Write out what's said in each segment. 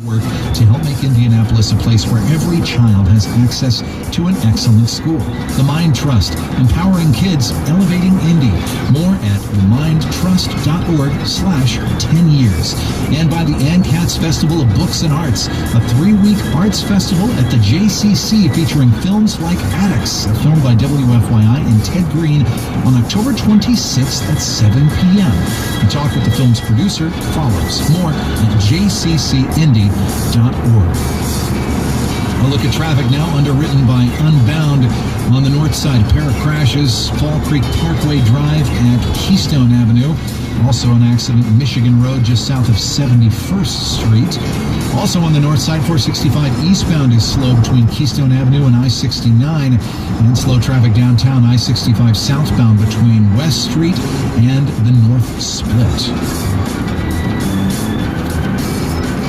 work to help make Indianapolis a place where every child has access to an excellent school. The Mind Trust, empowering kids, elevating Indy. More at themindtrust.org/10 years. And by the ANCATS Festival of Books and Arts, a 3-week arts festival at the JCC featuring films like Addicts, a film by WFYI and Ted Green, on October 26th at 7 p.m. The talk with the film's producer follows. More at jccindy.org. A look at traffic now, underwritten by Unbound. On the north side, a pair of crashes, Fall Creek Parkway Drive and Keystone Avenue. Also an accident, Michigan Road, just south of 71st Street. Also on the north side, 465 eastbound is slow between Keystone Avenue and I-69. And slow traffic downtown, I-65 southbound between West Street and the North Split.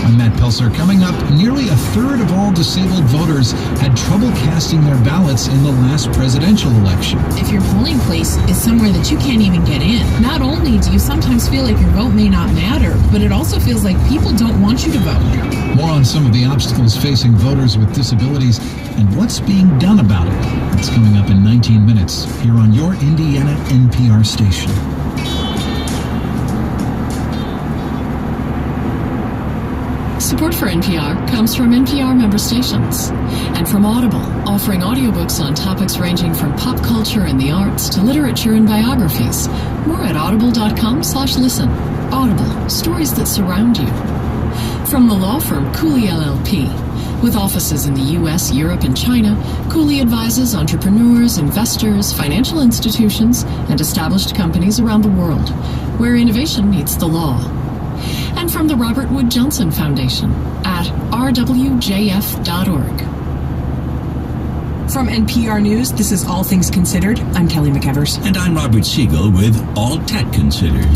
I'm Matt Pelser. Coming up, nearly a third of all disabled voters had trouble casting their ballots in the last presidential election. If your polling place is somewhere that you can't even get in, not only do you sometimes feel like your vote may not matter, but it also feels like people don't want you to vote. More on some of the obstacles facing voters with disabilities and what's being done about it. It's coming up in 19 minutes here on your Indiana NPR station. Support for NPR comes from NPR member stations and from Audible, offering audiobooks on topics ranging from pop culture and the arts to literature and biographies. More at audible.com/listen. Audible, stories that surround you. From the law firm Cooley LLP, with offices in the U.S., Europe, and China, Cooley advises entrepreneurs, investors, financial institutions, and established companies around the world, where innovation meets the law. And from the Robert Wood Johnson Foundation at rwjf.org. From NPR News, this is All Things Considered. I'm Kelly McEvers. And I'm Robert Siegel with All Tech Considered.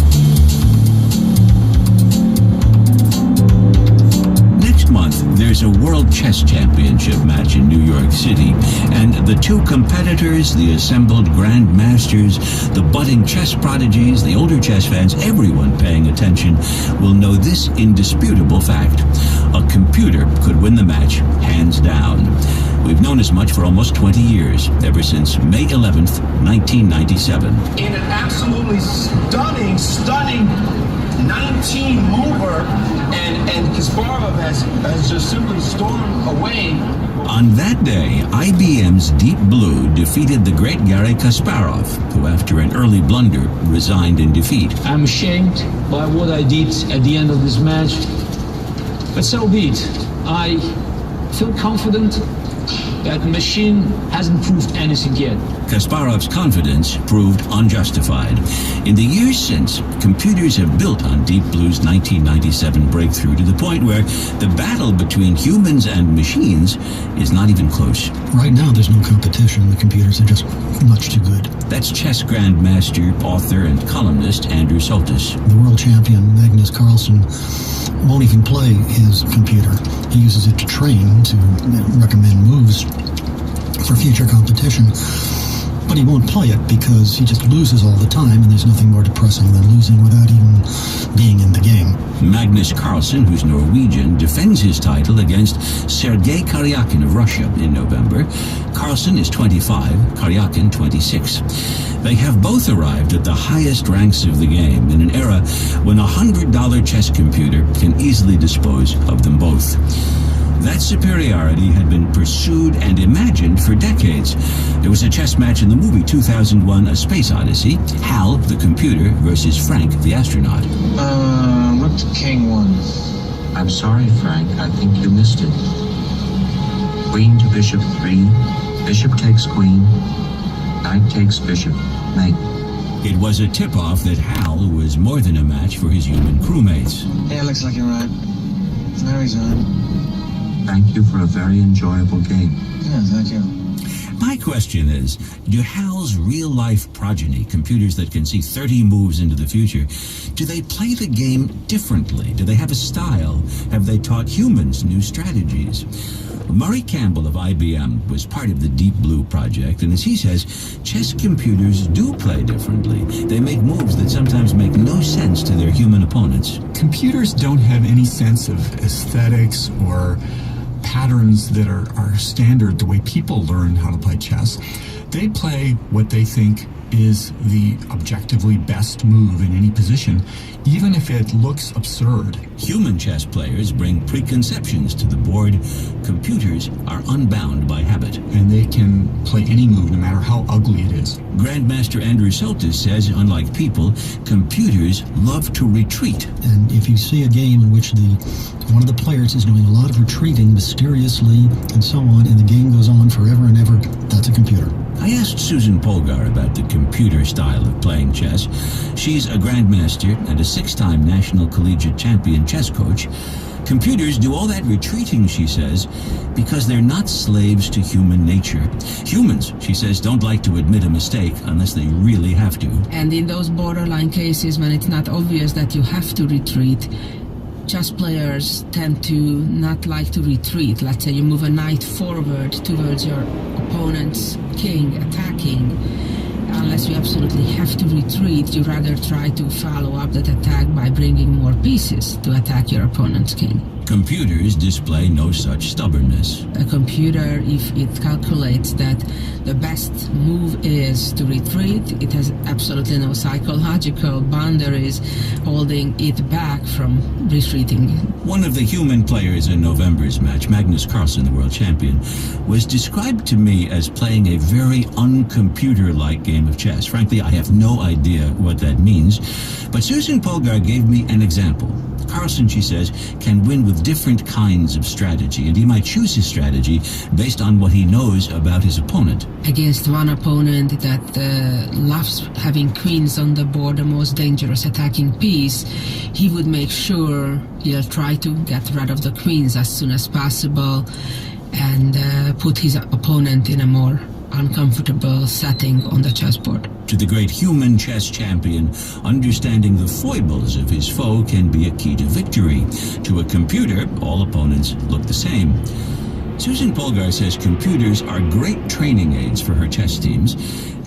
Next month, there's a World Chess Championship match in New York City, and the two competitors, the assembled grandmasters, the budding chess prodigies, the older chess fans, everyone paying attention, will know this indisputable fact. A computer could win the match, hands down. We've known as much for almost 20 years, ever since May 11th, 1997. In an absolutely stunning 19 mover, and Kasparov has just simply stormed away. On that day, IBM's Deep Blue defeated the great Garry Kasparov, who after an early blunder resigned in defeat. I'm ashamed by what I did at the end of this match, but so be it. I feel confident that the machine hasn't proved anything yet. Kasparov's confidence proved unjustified. In the years since, computers have built on Deep Blue's 1997 breakthrough to the point where the battle between humans and machines is not even close. Right now, there's no competition. The computers are just much too good. That's chess grandmaster, author, and columnist Andrew Soltis. The world champion, Magnus Carlsen, won't even play his computer. He uses it to train, to recommend moves for future competition. But he won't play it because he just loses all the time, and there's nothing more depressing than losing without even being in the game. Magnus Carlsen, who's Norwegian, defends his title against Sergei Karyakin of Russia in November. Carlsen is 25, Karyakin 26. They have both arrived at the highest ranks of the game in an era when a $100 chess computer can easily dispose of them both. That superiority had been pursued and imagined for decades. There was a chess match in the movie 2001, A Space Odyssey. Hal, the computer, versus Frank, the astronaut. Rook to king one. I'm sorry, Frank. I think you missed it. Queen to bishop 3. Bishop takes queen. Knight takes bishop. Knight. It was a tip-off that Hal was more than a match for his human crewmates. Yeah, looks like you're right. Mary's on. Thank you for a very enjoyable game. Yeah, thank you. My question is, do Hal's real-life progeny, computers that can see 30 moves into the future, do they play the game differently? Do they have a style? Have they taught humans new strategies? Murray Campbell of IBM was part of the Deep Blue project, and as he says, chess computers do play differently. They make moves that sometimes make no sense to their human opponents. Computers don't have any sense of aesthetics or patterns that are standard the way people learn how to play chess. They play what they think is the objectively best move in any position, even if it looks absurd. Human chess players bring preconceptions to the board. Computers are unbound by habit. And they can play any move, no matter how ugly it is. Grandmaster Andrew Soltis says, unlike people, computers love to retreat. And if you see a game in which one of the players is doing a lot of retreating mysteriously and so on, and the game goes on forever and ever, that's a computer. I asked Susan Polgar about the computer style of playing chess. She's a grandmaster and a 6-time national collegiate champion chess coach. Computers do all that retreating, she says, because they're not slaves to human nature. Humans, she says, don't like to admit a mistake unless they really have to. And in those borderline cases when it's not obvious that you have to retreat, chess players tend to not like to retreat. Let's say you move a knight forward towards your opponent's king, attacking. Unless you absolutely have to retreat, you rather try to follow up that attack by bringing more pieces to attack your opponent's king. Computers display no such stubbornness. A computer, if it calculates that the best move is to retreat, it has absolutely no psychological boundaries holding it back from retreating. One of the human players in November's match, Magnus Carlsen, the world champion, was described to me as playing a very uncomputer-like game of chess. Frankly, I have no idea what that means, but Susan Polgar gave me an example. Carlsen, she says, can win with different kinds of strategy, and he might choose his strategy based on what he knows about his opponent. Against one opponent that loves having queens on the board, the most dangerous attacking piece, he would make sure he'll try to get rid of the queens as soon as possible and put his opponent in a more uncomfortable setting on the chessboard. To the great human chess champion, understanding the foibles of his foe can be a key to victory. To a computer, all opponents look the same. Susan Polgar says computers are great training aids for her chess teams,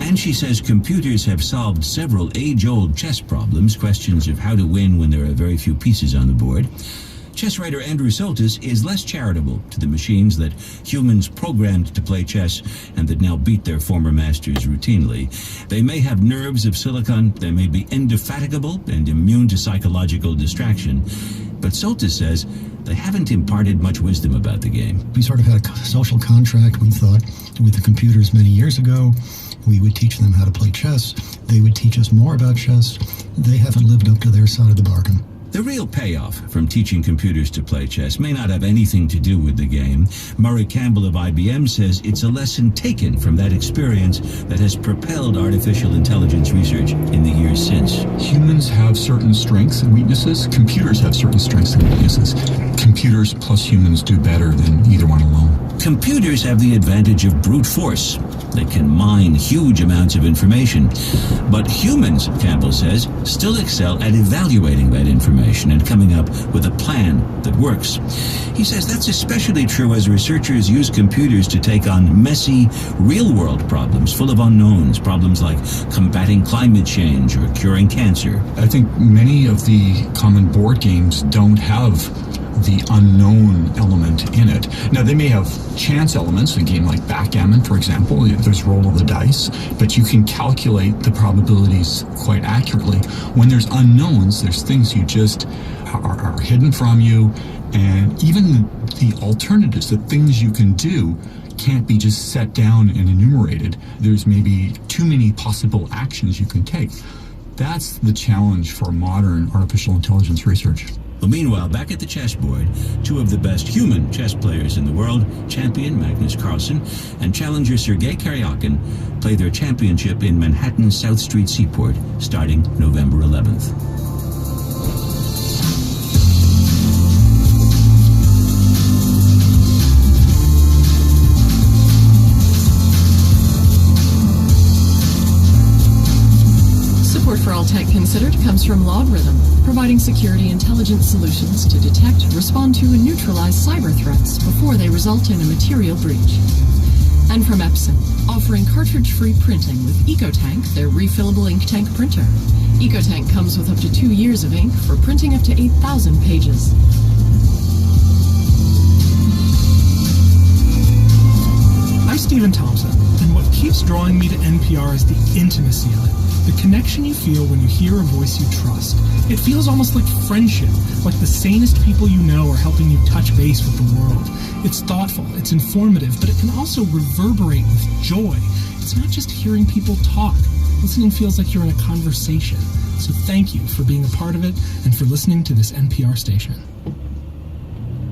and she says computers have solved several age-old chess problems, questions of how to win when there are very few pieces on the board. Chess writer Andrew Soltis is less charitable to the machines that humans programmed to play chess and that now beat their former masters routinely. They may have nerves of silicon, they may be indefatigable and immune to psychological distraction, but Soltis says they haven't imparted much wisdom about the game. We sort of had a social contract, we thought, with the computers many years ago. We would teach them how to play chess. They would teach us more about chess. They haven't lived up to their side of the bargain. The real payoff from teaching computers to play chess may not have anything to do with the game. Murray Campbell of IBM says it's a lesson taken from that experience that has propelled artificial intelligence research in the years since. Humans have certain strengths and weaknesses. Computers have certain strengths and weaknesses. Computers plus humans do better than either one alone. Computers have the advantage of brute force. They can mine huge amounts of information. But humans, Campbell says, still excel at evaluating that information and coming up with a plan that works. He says that's especially true as researchers use computers to take on messy, real-world problems full of unknowns, problems like combating climate change or curing cancer. I think many of the common board games don't have the unknown element in it. Now, they may have chance elements. A game like backgammon, for example, there's roll of the dice, but you can calculate the probabilities quite accurately. When there's unknowns, there's things you just are hidden from you, and even the alternatives, the things you can do, can't be just set down and enumerated. There's maybe too many possible actions you can take. That's the challenge for modern artificial intelligence research. Well, meanwhile, back at the chessboard, two of the best human chess players in the world, champion Magnus Carlsen and challenger Sergei Karyakin, play their championship in Manhattan's South Street Seaport starting November 11th. comes from Logarithm, providing security intelligence solutions to detect, respond to, and neutralize cyber threats before they result in a material breach. And from Epson, offering cartridge-free printing with EcoTank, their refillable ink tank printer. EcoTank comes with up to 2 years of ink for printing up to 8,000 pages. I'm Stephen Thompson, and what keeps drawing me to NPR is the intimacy of it, the connection you feel when you hear a voice you trust. It feels almost like friendship, like the sanest people you know are helping you touch base with the world. It's thoughtful, it's informative, but it can also reverberate with joy. It's not just hearing people talk. Listening feels like you're in a conversation. So thank you for being a part of it and for listening to this NPR station.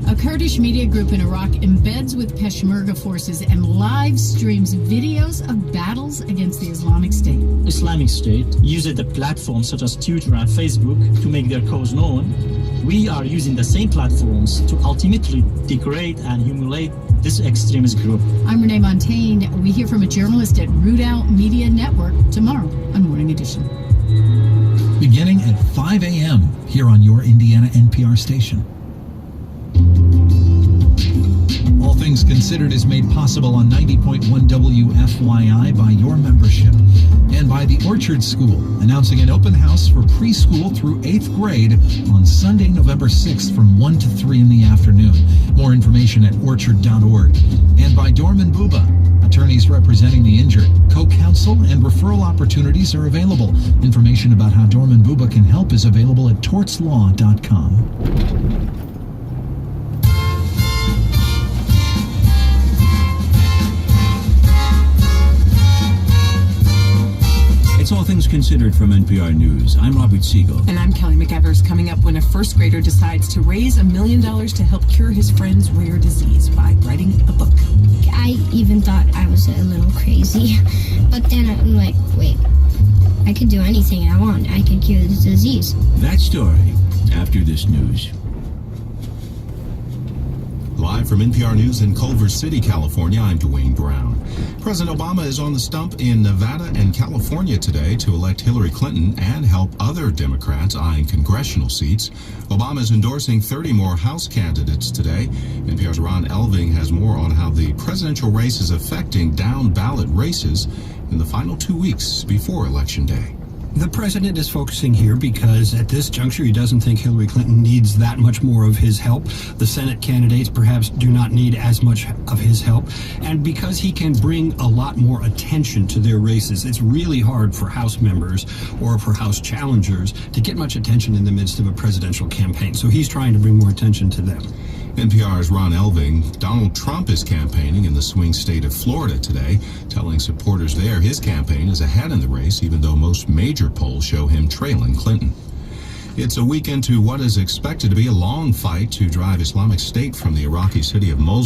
A Kurdish media group in Iraq embeds with Peshmerga forces and live streams videos of battles against the Islamic State. Islamic State uses the platforms such as Twitter and Facebook to make their cause known. We are using the same platforms to ultimately degrade and humiliate this extremist group. I'm Renee Montaigne. We hear from a journalist at Root Out Media Network tomorrow on Morning Edition. Beginning at 5 a.m. here on your Indiana NPR station. All Things Considered is made possible on 90.1 WFYI by your membership and by the Orchard School, announcing an open house for preschool through 8th grade on Sunday, November 6th from 1 to 3 in the afternoon. More information at orchard.org. And by Dorman Buba, attorneys representing the injured. Co-counsel and referral opportunities are available. Information about how Dorman Buba can help is available at tortslaw.com. It's All Things Considered from NPR News. I'm Robert Siegel. And I'm Kelly McEvers. Coming up, when a first grader decides to raise $1 million to help cure his friend's rare disease by writing a book. I even thought I was a little crazy. But then I'm like, wait, I could do anything I want. I could cure this disease. That story after this news. Live from NPR News in Culver City, California, I'm Dwayne Brown. President Obama is on the stump in Nevada and California today to elect Hillary Clinton and help other Democrats eyeing congressional seats. Obama is endorsing 30 more House candidates today. NPR's Ron Elving has more on how the presidential race is affecting down-ballot races in the final 2 weeks before Election Day. The president is focusing here because at this juncture he doesn't think Hillary Clinton needs that much more of his help. The Senate candidates perhaps do not need as much of his help. And because he can bring a lot more attention to their races, it's really hard for House members or for House challengers to get much attention in the midst of a presidential campaign. So he's trying to bring more attention to them. NPR's Ron Elving. Donald Trump is campaigning in the swing state of Florida today, telling supporters there his campaign is ahead in the race, even though most major polls show him trailing Clinton. It's a week into what is expected to be a long fight to drive Islamic State from the Iraqi city of Mosul.